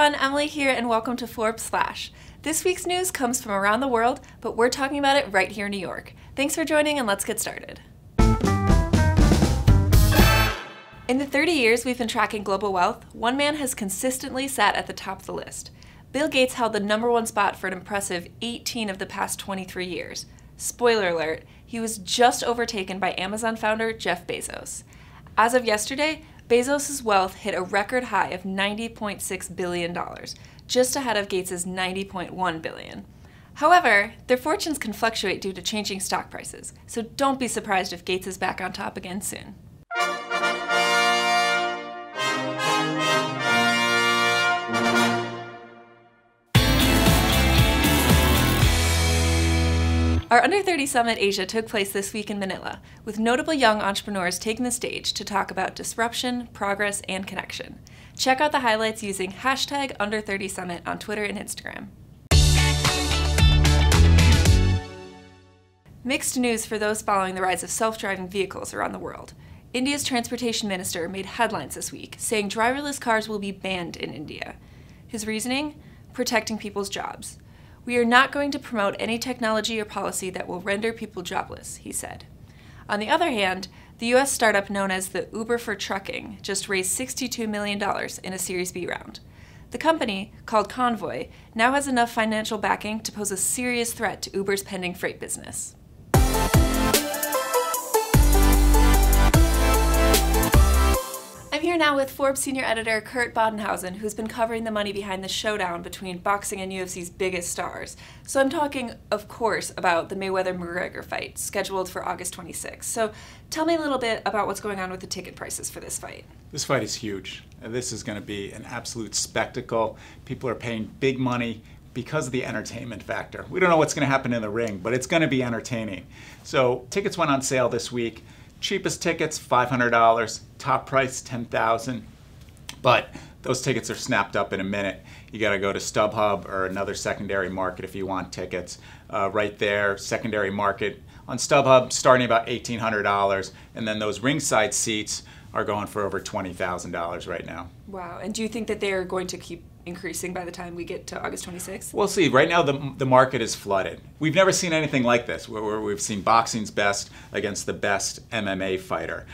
everyone, Emily here, and welcome to Forbes Flash. This week's news comes from around the world, but we're talking about it right here in New York. Thanks for joining, and let's get started. In the 30 years we've been tracking global wealth, one man has consistently sat at the top of the list. Bill Gates held the #1 spot for an impressive 18 of the past 23 years. Spoiler alert, he was just overtaken by Amazon founder Jeff Bezos. As of yesterday, Bezos' wealth hit a record high of $90.6 billion, just ahead of Gates' $90.1 billion. However, their fortunes can fluctuate due to changing stock prices, so don't be surprised if Gates is back on top again soon. Our Under 30 Summit Asia took place this week in Manila, with notable young entrepreneurs taking the stage to talk about disruption, progress, and connection. Check out the highlights using hashtag Under30Summit on Twitter and Instagram. Mixed news for those following the rise of self-driving vehicles around the world. India's transportation minister made headlines this week, saying driverless cars will be banned in India. His reasoning? Protecting people's jobs. "We are not going to promote any technology or policy that will render people jobless," he said. On the other hand, the U.S. startup known as the Uber for Trucking just raised $62 million in a Series B round. The company, called Convoy, now has enough financial backing to pose a serious threat to Uber's pending freight business. I'm here now with Forbes senior editor Kurt Badenhausen, who's been covering the money behind the showdown between boxing and UFC's biggest stars. So I'm talking, of course, about the Mayweather-McGregor fight, scheduled for August 26th. So tell me a little bit about what's going on with the ticket prices for this fight. This fight is huge. This is going to be an absolute spectacle. People are paying big money because of the entertainment factor. We don't know what's going to happen in the ring, but it's going to be entertaining. So tickets went on sale this week. Cheapest tickets, $500. Top price, $10,000. But those tickets are snapped up in a minute. You got to go to StubHub or another secondary market if you want tickets. Right there, secondary market on StubHub, starting about $1,800. And then those ringside seats are going for over $20,000 right now. Wow. And do you think that they're going to keep increasing by the time we get to August 26th? We'll see. Right now, the market is flooded. We've never seen anything like this, where we've seen boxing's best against the best MMA fighter.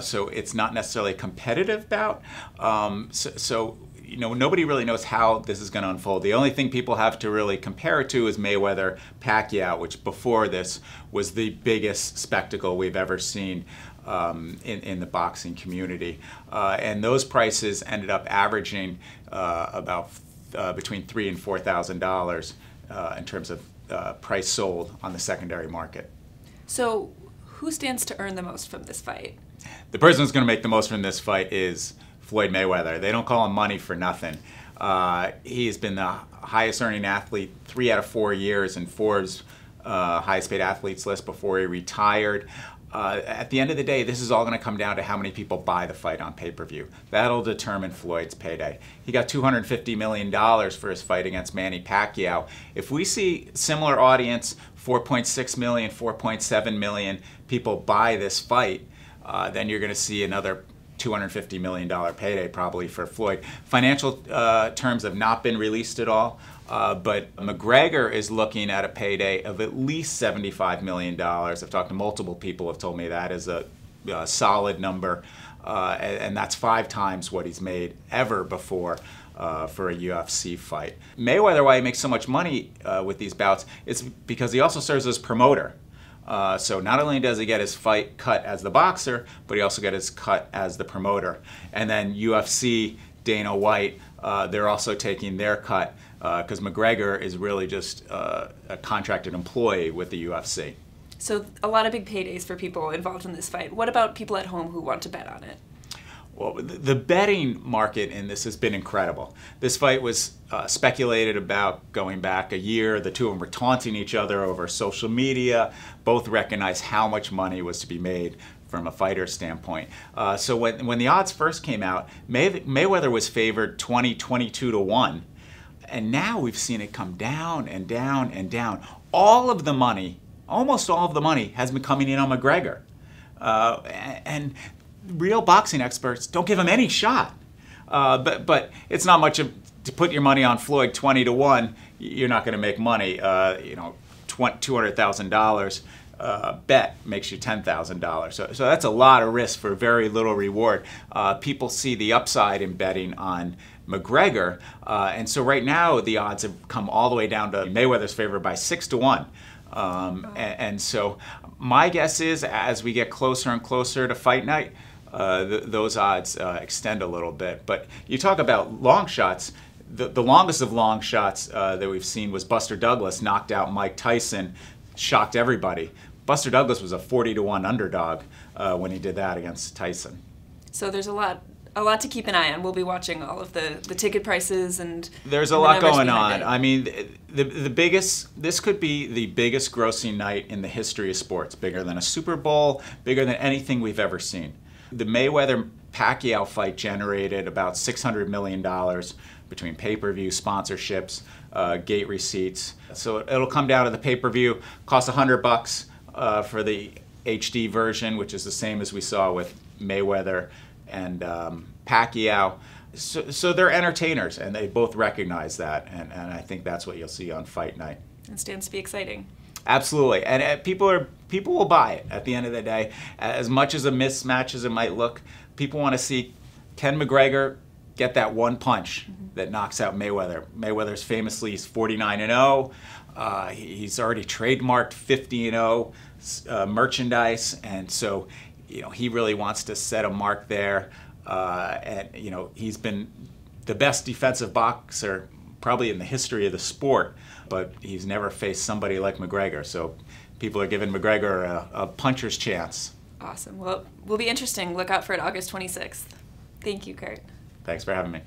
So it's not necessarily a competitive bout. You know, nobody really knows how this is going to unfold. The only thing people have to really compare it to is Mayweather-Pacquiao, which before this was the biggest spectacle we've ever seen in the boxing community. And those prices ended up averaging about between $3,000 and $4,000 in terms of price sold on the secondary market. So who stands to earn the most from this fight? The person who's going to make the most from this fight is Floyd Mayweather. They don't call him money for nothing. He has been the highest earning athlete 3 out of 4 years in Forbes' highest paid athletes list before he retired. At the end of the day, this is all going to come down to how many people buy the fight on pay-per-view. That'll determine Floyd's payday. He got $250 million for his fight against Manny Pacquiao. If we see similar audience, 4.6 million, 4.7 million people buy this fight, then you're going to see another $250 million payday probably for Floyd. Financial terms have not been released at all. But McGregor is looking at a payday of at least $75 million. I've talked to multiple people who have told me that is a solid number, and that's 5 times what he's made ever before for a UFC fight. Mayweather, why he makes so much money with these bouts, is because he also serves as promoter. So not only does he get his fight cut as the boxer, but he also gets his cut as the promoter. And then UFC, Dana White, they're also taking their cut because McGregor is really just a contracted employee with the UFC. So a lot of big paydays for people involved in this fight. What about people at home who want to bet on it? Well, the betting market in this has been incredible. This fight was speculated about going back a year. The two of them were taunting each other over social media. Both recognized how much money was to be made from a fighter standpoint. So when the odds first came out, Mayweather was favored 22 to 1. And now we've seen it come down and down and down. All of the money, almost all of the money, has been coming in on McGregor. And real boxing experts don't give him any shot. But it's not much of to put your money on Floyd 20-1, you're not going to make money. $200,000 bet makes you $10,000. So that's a lot of risk for very little reward. People see the upside in betting on McGregor, and so right now the odds have come all the way down to Mayweather's favored by 6-1. And so my guess is as we get closer and closer to fight night, those odds extend a little bit. But you talk about long shots. The longest of long shots that we've seen was Buster Douglas knocked out Mike Tyson, shocked everybody. Buster Douglas was a 40-1 underdog when he did that against Tyson. So there's a lot to keep an eye on. We'll be watching all of the ticket prices and there's a lot going on. I mean, this could be the biggest grossing night in the history of sports, bigger than a Super Bowl, bigger than anything we've ever seen. The Mayweather-Pacquiao fight generated about $600 million between pay-per-view, sponsorships, gate receipts. So it'll come down to the pay-per-view, costs $100 for the HD version, which is the same as we saw with Mayweather and Pacquiao. So they're entertainers, and they both recognize that, and I think that's what you'll see on fight night. It stands to be exciting. Absolutely, and people will buy it at the end of the day. As much as a mismatch as it might look, people want to see, can McGregor get that one punch that knocks out Mayweather? Mayweather's famously 49-0. He's already trademarked 50-0 merchandise, and so he really wants to set a mark there. And he's been the best defensive boxer probably in the history of the sport, but he's never faced somebody like McGregor. So people are giving McGregor a puncher's chance. Awesome. Well, it will be interesting. Look out for it August 26th. Thank you, Kurt. Thanks for having me.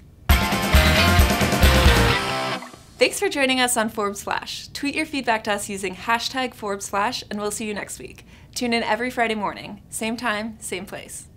Thanks for joining us on Forbes Flash. Tweet your feedback to us using #ForbesFlash, and we'll see you next week. Tune in every Friday morning, same time, same place.